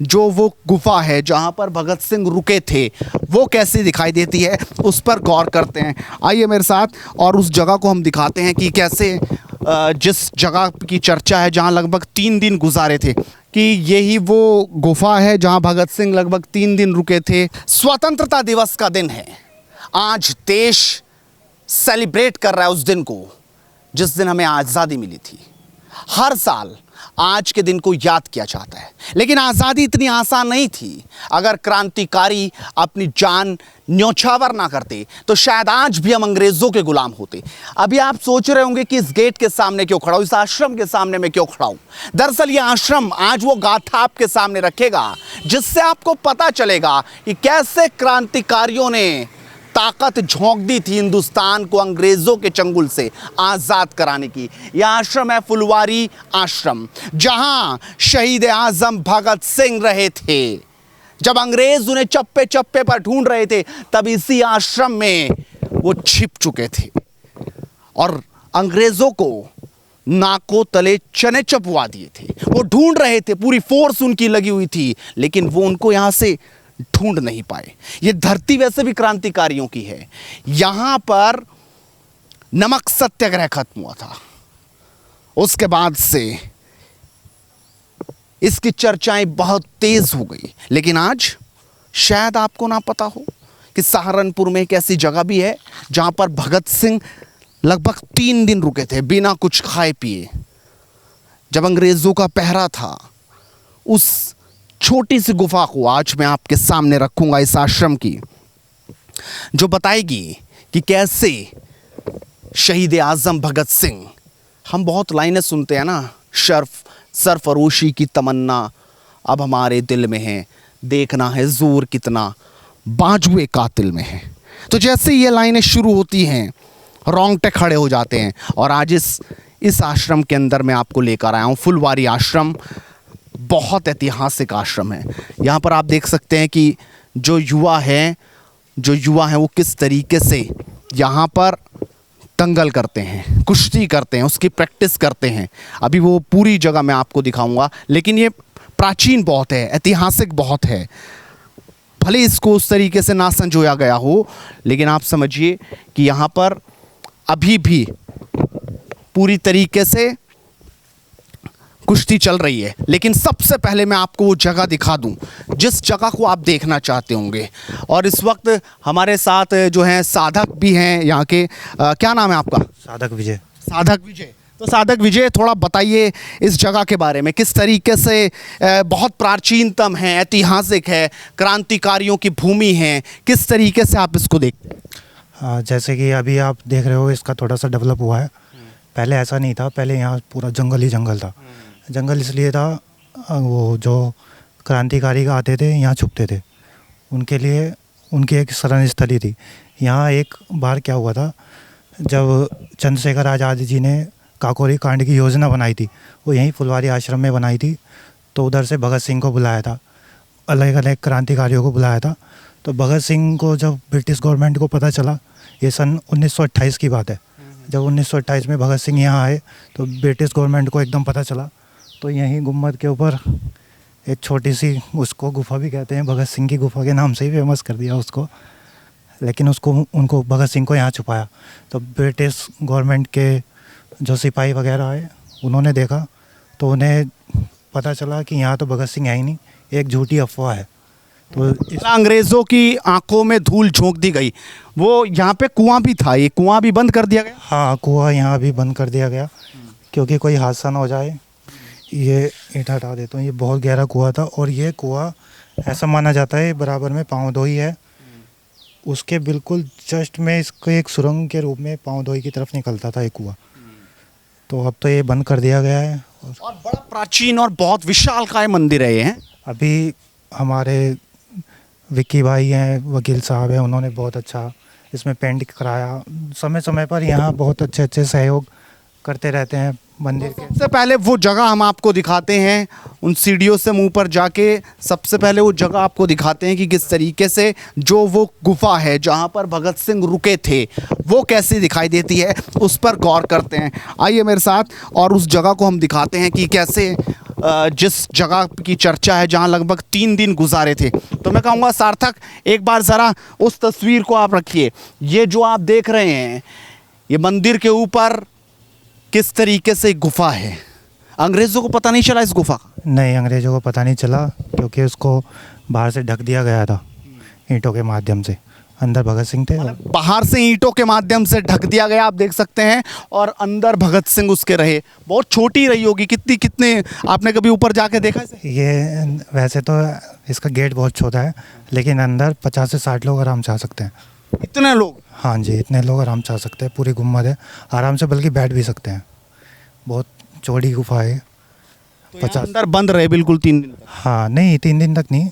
जो वो गुफा है जहाँ पर भगत सिंह रुके थे वो कैसी दिखाई देती है, उस पर गौर करते हैं। आइए मेरे साथ और उस जगह को हम दिखाते हैं कि कैसे जिस जगह की चर्चा है जहाँ लगभग 3 दिन गुजारे थे कि यही वो गुफा है जहाँ भगत सिंह लगभग 3 दिन रुके थे। स्वतंत्रता दिवस का दिन है, आज देश सेलिब्रेट कर रहा है उस दिन को जिस दिन हमें आज़ादी मिली थी। हर साल आज के दिन को याद किया जाता है, लेकिन आज़ादी इतनी आसान नहीं थी। अगर क्रांतिकारी अपनी जान न्योछावर ना करते तो शायद आज भी हम अंग्रेज़ों के गुलाम होते। अभी आप सोच रहे होंगे कि इस गेट के सामने क्यों खड़ा हूँ, इस आश्रम के सामने मैं क्यों खड़ा हूँ। दरअसल ये आश्रम आज वो गाथा आपके सामने रखेगा जिससे आपको पता चलेगा कि कैसे क्रांतिकारियों ने ताकत झोंक दी थी हिंदुस्तान को अंग्रेज़ों के चंगुल से आज़ाद कराने की। यह आश्रम है फुलवारी आश्रम, जहां शहीद आज़म भगत सिंह रहे थे। जब अंग्रेज़ उन्हें चप्पे चप्पे पर ढूंढ रहे थे तब इसी आश्रम में वो छिप चुके थे और अंग्रेज़ों को नाकों तले चने चपवा दिए थे। वो ढूंढ रहे थे, पूरी फोर्स उनकी लगी हुई थी, लेकिन वो उनको यहां से ढूंढ नहीं पाए। ये धरती वैसे भी क्रांतिकारियों की है। यहां पर नमक सत्याग्रह खत्म हुआ था, उसके बाद से इसकी चर्चाएं बहुत तेज हो गई। लेकिन आज शायद आपको ना पता हो कि सहारनपुर में एक ऐसी जगह भी है जहां पर भगत सिंह लगभग 3 दिन रुके थे बिना कुछ खाए पिए। जब अंग्रेजों का पहरा था, उस छोटी सी गुफा को आज मैं आपके सामने रखूंगा, इस आश्रम की, जो बताएगी कि कैसे शहीद आज़म भगत सिंह, हम बहुत लाइनें सुनते हैं ना, सरफरोशी की तमन्ना अब हमारे दिल में है, देखना है जोर कितना बाजुए कातिल में है। तो जैसे ये लाइनें शुरू होती हैं रोंगटे खड़े हो जाते हैं। और आज इस आश्रम के अंदर मैं आपको लेकर आया हूँ। फुलवारी आश्रम बहुत ऐतिहासिक आश्रम है। यहाँ पर आप देख सकते हैं कि जो युवा हैं वो किस तरीके से यहाँ पर दंगल करते हैं, कुश्ती करते हैं, उसकी प्रैक्टिस करते हैं। अभी वो पूरी जगह मैं आपको दिखाऊंगा, लेकिन ये प्राचीन बहुत है, ऐतिहासिक बहुत है। भले इसको उस तरीके से ना संजोया गया हो, लेकिन आप समझिए कि यहाँ पर अभी भी पूरी तरीके से कुश्ती चल रही है। लेकिन सबसे पहले मैं आपको वो जगह दिखा दूं जिस जगह को आप देखना चाहते होंगे। और इस वक्त हमारे साथ जो हैं साधक भी हैं यहाँ के। क्या नाम है आपका? साधक विजय। साधक विजय। तो साधक विजय, थोड़ा बताइए इस जगह के बारे में, किस तरीके से बहुत प्राचीनतम है, ऐतिहासिक है, क्रांतिकारियों की भूमि है, किस तरीके से आप इसको देखते हैं? हाँ, जैसे कि अभी आप देख रहे हो इसका थोड़ा सा डेवलप हुआ है। पहले ऐसा नहीं था, पहले यहाँ पूरा जंगल ही जंगल था। जंगल इसलिए था, वो जो क्रांतिकारी आते थे यहाँ छुपते थे, उनके लिए उनकी एक शरण स्थली थी। यहाँ एक बार क्या हुआ था, जब चंद्रशेखर आज़ाद जी ने काकोरी कांड की योजना बनाई थी, वो यहीं फुलवारी आश्रम में बनाई थी। तो उधर से भगत सिंह को बुलाया था, अलग अलग क्रांतिकारियों को बुलाया था। तो भगत सिंह को जब ब्रिटिश गवर्नमेंट को पता चला, ये सन 1928 की बात है, जब 1928 में भगत सिंह यहाँ आए तो ब्रिटिश गवर्नमेंट को एकदम पता चला। तो यहीं गुम्बद के ऊपर एक छोटी सी, उसको गुफा भी कहते हैं, भगत सिंह की गुफा के नाम से ही फेमस कर दिया उसको। लेकिन उनको भगत सिंह को यहाँ छुपाया। तो ब्रिटिश गवर्नमेंट के जो सिपाही वगैरह आए, उन्होंने देखा तो उन्हें पता चला कि यहाँ तो भगत सिंह है ही नहीं, एक झूठी अफवाह है। तो अंग्रेज़ों की आंखों में धूल झोंक दी गई। वो यहाँ पे कुआं भी था, ये कुआं भी बंद कर दिया गया? हाँ, कुआं यहाँ भी बंद कर दिया गया क्योंकि कोई हादसा ना हो जाए। ये ईंट हटा देता हूँ, ये बहुत गहरा कुआं था और ये कुआं ऐसा माना जाता है बराबर में पाँवदोई है, उसके बिल्कुल जस्ट में इसको एक सुरंग के रूप में पाँवदोई की तरफ निकलता था ये कुआं। तो अब तो ये बंद कर दिया गया है। और बड़ा प्राचीन और बहुत विशालकाय मंदिर है ये। अभी हमारे विक्की भाई हैं, वकील साहब हैं, उन्होंने बहुत अच्छा इसमें पेंट कराया। समय समय पर यहाँ बहुत अच्छे अच्छे सहयोग करते रहते हैं मंदिर के। सबसे पहले वो जगह हम आपको दिखाते हैं, उन सीढ़ियों से मुंह पर जाके सबसे पहले वो जगह आपको दिखाते हैं कि किस तरीके से जो वो गुफा है जहाँ पर भगत सिंह रुके थे वो कैसी दिखाई देती है, उस पर गौर करते हैं। आइए मेरे साथ और उस जगह को हम दिखाते हैं कि कैसे जिस जगह की चर्चा है जहाँ लगभग 3 दिन गुजारे थे। तो मैं कहूँगा सार्थक, एक बार ज़रा उस तस्वीर को आप रखिए। ये जो आप देख रहे हैं, ये मंदिर के ऊपर किस तरीके से गुफा है। अंग्रेज़ों को पता नहीं चला इस गुफा का? नहीं, अंग्रेज़ों को पता नहीं चला क्योंकि उसको बाहर से ढक दिया गया था ईंटों के माध्यम से। अंदर भगत सिंह थे और बाहर से ईंटों के माध्यम से ढक दिया गया, आप देख सकते हैं, और अंदर भगत सिंह उसके रहे। बहुत छोटी रही होगी, कितने आपने कभी ऊपर जाके देखा इसे? ये वैसे तो इसका गेट बहुत छोटा है, लेकिन अंदर 50 से 60 लोग आराम से आ सकते हैं। इतने लोग? हाँ जी, इतने लोग आराम से आ सकते हैं। पूरी गुम्बद है, आराम से बल्कि बैठ भी सकते हैं। बहुत चौड़ी गुफा है। तो यहाँ अंदर बंद रहे बिल्कुल 3 दिन तक? हाँ, नहीं 3 दिन तक नहीं,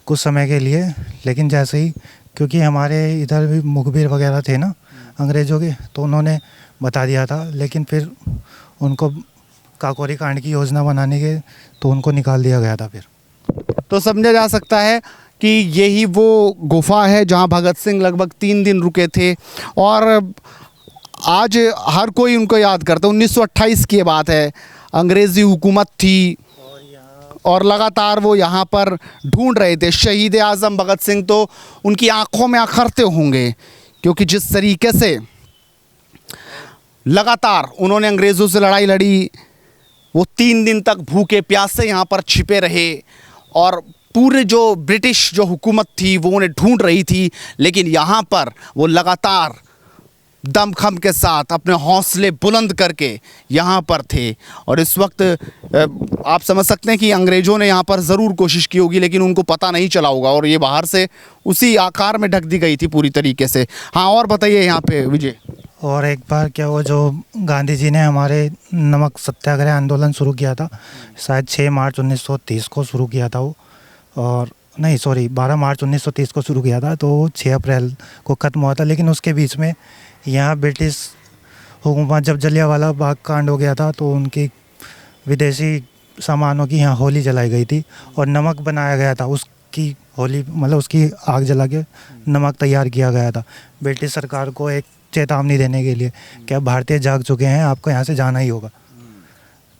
कुछ समय के लिए। लेकिन जैसे ही, क्योंकि हमारे इधर भी मुखबिर वगैरह थे ना अंग्रेज़ों के, तो उन्होंने बता दिया था। लेकिन फिर उनको काकोरी कांड की योजना बनाने के, तो उनको निकाल दिया गया था फिर। तो समझा जा सकता है कि यही वो गुफा है जहां भगत सिंह लगभग 3 दिन रुके थे। और आज हर कोई उनको याद करता है। 1928 की ये बात है, अंग्रेज़ी हुकूमत थी और लगातार वो यहाँ पर ढूंढ रहे थे शहीद आज़म भगत सिंह। तो उनकी आंखों में अखरते होंगे, क्योंकि जिस तरीके से लगातार उन्होंने अंग्रेज़ों से लड़ाई लड़ी, वो 3 दिन तक भूखे प्यासे यहाँ पर छिपे रहे और पूरे जो ब्रिटिश जो हुकूमत थी वो उन्हें ढूंढ रही थी। लेकिन यहाँ पर वो लगातार दमखम के साथ अपने हौसले बुलंद करके यहाँ पर थे। और इस वक्त आप समझ सकते हैं कि अंग्रेज़ों ने यहाँ पर ज़रूर कोशिश की होगी, लेकिन उनको पता नहीं चला होगा और ये बाहर से उसी आकार में ढक दी गई थी पूरी तरीके से। हाँ, और बताइए यहाँ पे विजय। और एक बार क्या हुआ, जो गांधी जी ने हमारे नमक सत्याग्रह आंदोलन शुरू किया था, शायद 6 मार्च 1930 को शुरू किया था वो, और नहीं सॉरी 12 मार्च 1930 को शुरू किया था, तो 6 अप्रैल को ख़त्म हुआ था। लेकिन उसके बीच में यहाँ ब्रिटिश हुकूमत, जब जलियांवाला बाग कांड हो गया था, तो उनकी विदेशी सामानों की यहाँ होली जलाई गई थी और नमक बनाया गया था। उसकी होली मतलब उसकी आग जला के नमक तैयार किया गया था ब्रिटिश सरकार को एक चेतावनी देने के लिए कि अब भारतीय जाग चुके हैं, आपको यहाँ से जाना ही होगा।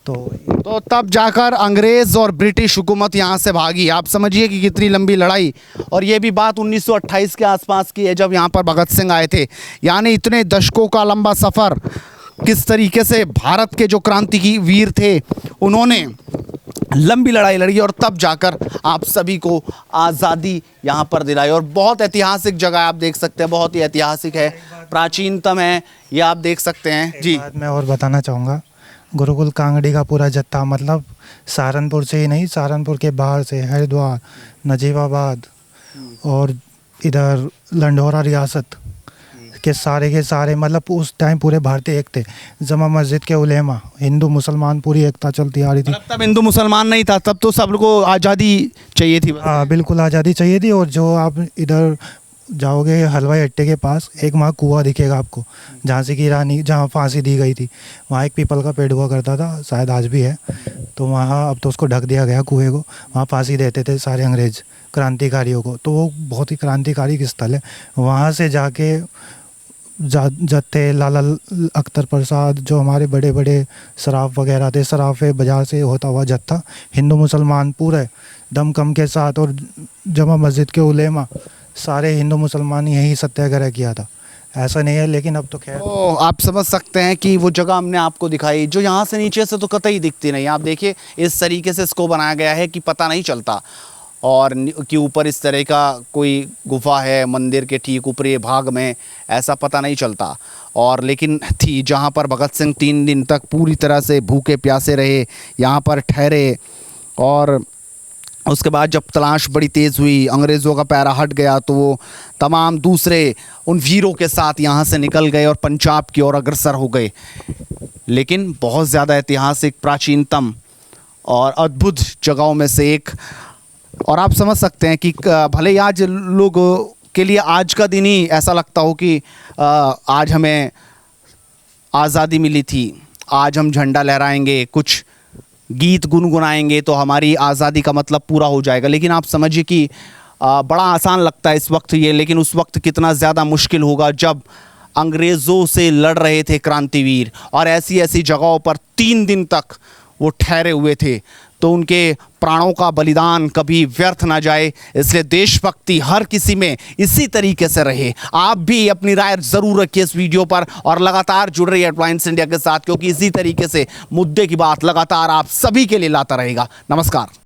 तो तब जाकर अंग्रेज़ और ब्रिटिश हुकूमत यहाँ से भागी। आप समझिए कि कितनी लंबी लड़ाई। और ये भी बात 1928 के आसपास की है, जब यहाँ पर भगत सिंह आए थे। यानी इतने दशकों का लंबा सफ़र, किस तरीके से भारत के जो क्रांतिकी वीर थे उन्होंने लंबी लड़ाई लड़ी और तब जाकर आप सभी को आज़ादी यहाँ पर दिलाई। और बहुत ऐतिहासिक जगह आप देख सकते हैं, बहुत ही ऐतिहासिक है, प्राचीनतम है, ये आप देख सकते हैं जी। मैं और बताना चाहूँगा, गुरुकुल कांगड़ी का पूरा जत्था, मतलब सहारनपुर से ही नहीं, सहारनपुर के बाहर से हरिद्वार, नजीबाबाद और इधर लंढौरा रियासत के सारे, मतलब उस टाइम पूरे भारतीय एक थे। जमा मस्जिद के उलेमा, हिंदू मुसलमान पूरी एकता चलती आ रही थी। तब हिंदू मुसलमान नहीं था, तब तो सबको आज़ादी चाहिए थी। हाँ बिल्कुल आज़ादी चाहिए थी। और जो आप इधर जाओगे हलवाई अट्टे के पास, एक वहाँ कुआं दिखेगा आपको, झांसी की रानी जहाँ फांसी दी गई थी, वहाँ एक पीपल का पेड़ हुआ करता था, शायद आज भी है। तो वहाँ अब तो उसको ढक दिया गया कुएं को, वहाँ फांसी देते थे सारे अंग्रेज़ क्रांतिकारियों को। तो वो बहुत ही क्रांतिकारी स्थल है। वहाँ से जाके जत्थे लाला अख्तर प्रसाद, जो हमारे बड़े बड़े सराफ वगैरह थे, सराफे बाजार से होता हुआ जत्था, हिंदू मुसलमान पूरे दमकम के साथ, और जमा मस्जिद के उलेमा, सारे हिंदू मुसलमान यही सत्याग्रह किया था। ऐसा नहीं है, लेकिन अब तो खैर आप समझ सकते हैं कि वो जगह हमने आपको दिखाई जो यहाँ से नीचे से तो कतई दिखती नहीं। आप देखिए इस तरीके से इसको बनाया गया है कि पता नहीं चलता, और कि ऊपर इस तरह का कोई गुफा है मंदिर के ठीक ऊपरी भाग में, ऐसा पता नहीं चलता। और लेकिन थी जहाँ पर भगत सिंह 3 दिन तक पूरी तरह से भूखे प्यासे रहे, यहाँ पर ठहरे। और उसके बाद जब तलाश बड़ी तेज़ हुई, अंग्रेज़ों का पैरा हट गया, तो वो तमाम दूसरे उन वीरों के साथ यहाँ से निकल गए और पंजाब की ओर अग्रसर हो गए। लेकिन बहुत ज़्यादा ऐतिहासिक, प्राचीनतम और अद्भुत जगहों में से एक। और आप समझ सकते हैं कि भले ही आज लोगों के लिए आज का दिन ही ऐसा लगता हो कि आज हमें आज़ादी मिली थी, आज हम झंडा लहराएंगे, कुछ गीत गुनगुनाएंगे तो हमारी आज़ादी का मतलब पूरा हो जाएगा। लेकिन आप समझिए कि बड़ा आसान लगता है इस वक्त ये, लेकिन उस वक्त कितना ज़्यादा मुश्किल होगा जब अंग्रेज़ों से लड़ रहे थे क्रांतिवीर, और ऐसी ऐसी जगहों पर 3 दिन तक वो ठहरे हुए थे। तो उनके प्राणों का बलिदान कभी व्यर्थ ना जाए, इसलिए देशभक्ति हर किसी में इसी तरीके से रहे। आप भी अपनी राय ज़रूर रखिए इस वीडियो पर और लगातार जुड़ रहिए हेडलाइंस इंडिया के साथ, क्योंकि इसी तरीके से मुद्दे की बात लगातार आप सभी के लिए लाता रहेगा। नमस्कार।